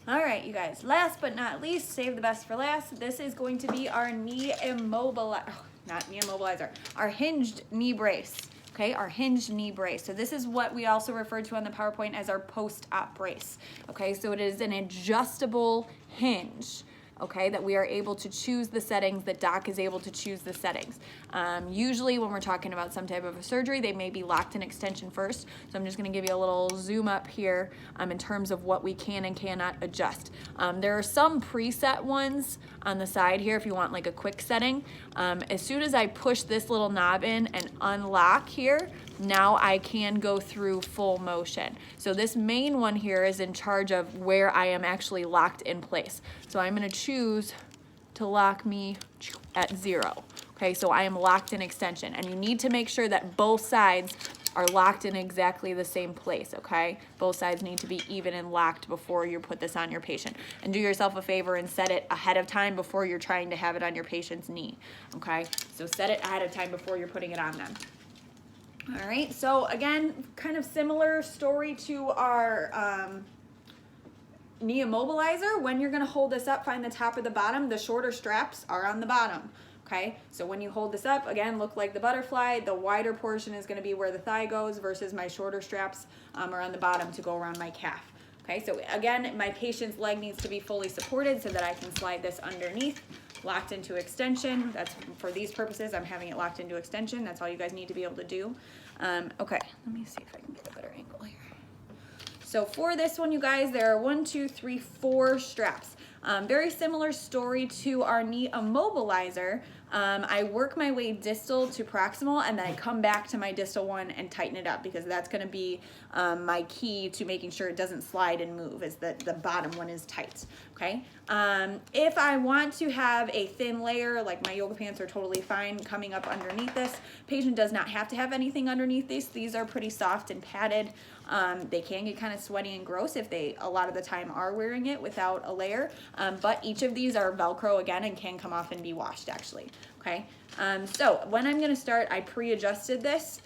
All right, you guys, last but not least, save the best for last. This is going to be our knee immobilizer, not knee immobilizer, our hinged knee brace. Okay, our hinged knee brace. So this is what we also refer to on the PowerPoint as our post-op brace. Okay, so it is an adjustable hinge. Okay, that we are able to choose the settings, that doc is able to choose the settings. Usually when we're talking about some type of a surgery, they may be locked in extension first. So I'm just gonna give you a little zoom up here in terms of what we can and cannot adjust. There are some preset ones on the side here if you want like a quick setting. As soon as I push this little knob in and unlock here, now I can go through full motion. So this main one here is in charge of where I am actually locked in place. So I'm gonna choose to lock me at 0. Okay, so I am locked in extension, and you need to make sure that both sides are locked in exactly the same place, okay? Both sides need to be even and locked before you put this on your patient. And do yourself a favor and set it ahead of time before you're trying to have it on your patient's knee, okay? So set it ahead of time before you're putting it on them. All right, so again, kind of similar story to our knee immobilizer. When you're gonna hold this up, find the top or the bottom. The shorter straps are on the bottom, okay? So when you hold this up, again, look like the butterfly. The wider portion is gonna be where the thigh goes versus my shorter straps are on the bottom to go around my calf. Okay, so again, my patient's leg needs to be fully supported so that I can slide this underneath, locked into extension. That's for these purposes, I'm having it locked into extension. That's all you guys need to be able to do. Okay, let me see if I can get a better angle here. So for this one, you guys, there are 1, 2, 3, 4 straps. Very similar story to our knee immobilizer. I work my way distal to proximal, and then I come back to my distal one and tighten it up, because that's gonna be my key to making sure it doesn't slide and move, is that the bottom one is tight, okay? If I want to have a thin layer, like my yoga pants are totally fine coming up underneath this, patient does not have to have anything underneath these. These are pretty soft and padded. They can get kind of sweaty and gross if they a lot of the time are wearing it without a layer, but each of these are Velcro again and can come off and be washed actually, okay? So when I'm gonna start, I pre-adjusted this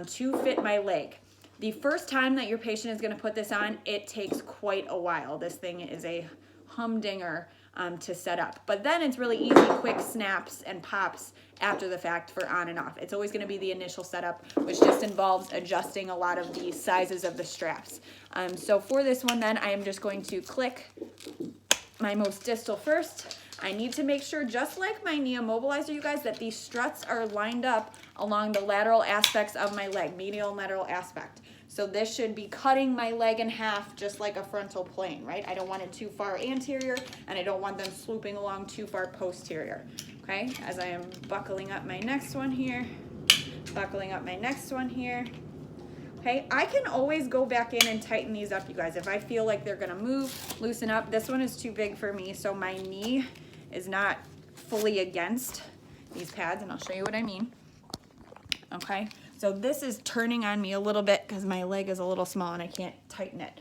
to fit my leg. The first time that your patient is gonna put this on, it takes quite a while. This thing is a humdinger to set up, but then it's really easy, quick snaps and pops after the fact for on and off. It's always going to be the initial setup, which just involves adjusting a lot of the sizes of the straps. So for this one then, I am just going to click my most distal first. I need to make sure, just like my knee immobilizer, you guys, that these struts are lined up along the lateral aspects of my leg, medial and lateral aspect. So this should be cutting my leg in half just like a frontal plane, right? I don't want it too far anterior, and I don't want them swooping along too far posterior, okay? As I am buckling up my next one here, buckling up my next one here, okay? I can always go back in and tighten these up, you guys. If I feel like they're gonna move, loosen up. This one is too big for me, so my knee is not fully against these pads, and I'll show you what I mean, okay? So this is turning on me a little bit because my leg is a little small and I can't tighten it.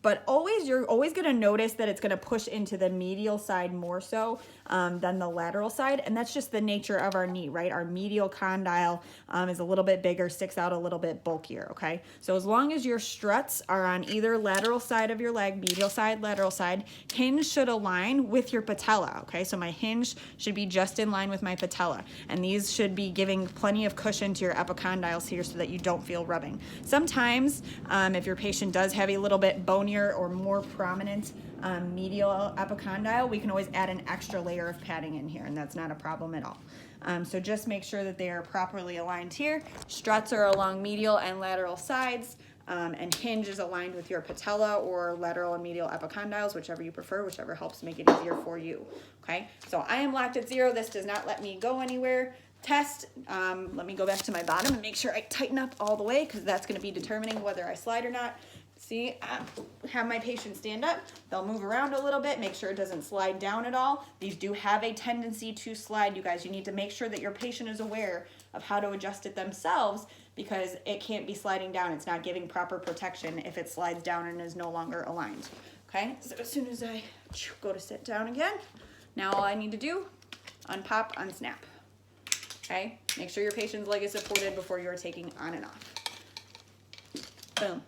But you're always gonna notice that it's gonna push into the medial side more so than the lateral side. And that's just the nature of our knee, right? Our medial condyle is a little bit bigger, sticks out a little bit bulkier, okay? So as long as your struts are on either lateral side of your leg, medial side, lateral side, hinge should align with your patella, okay? So my hinge should be just in line with my patella. And these should be giving plenty of cushion to your epicondyles here so that you don't feel rubbing. Sometimes, if your patient does have a little bit bonier or more prominent medial epicondyle, we can always add an extra layer of padding in here, and that's not a problem at all. So just make sure that they are properly aligned here. Struts are along medial and lateral sides, and hinge is aligned with your patella or lateral and medial epicondyles, whichever you prefer, whichever helps make it easier for you, okay? So I am locked at 0. This does not let me go anywhere. Test, let me go back to my bottom and make sure I tighten up all the way, because that's gonna be determining whether I slide or not. See, have my patient stand up. They'll move around a little bit, make sure it doesn't slide down at all. These do have a tendency to slide, you guys. You need to make sure that your patient is aware of how to adjust it themselves, because it can't be sliding down. It's not giving proper protection if it slides down and is no longer aligned, okay? So as soon as I go to sit down again, now all I need to do, unpop, unsnap, okay? Make sure your patient's leg is supported before you're taking on and off. Boom.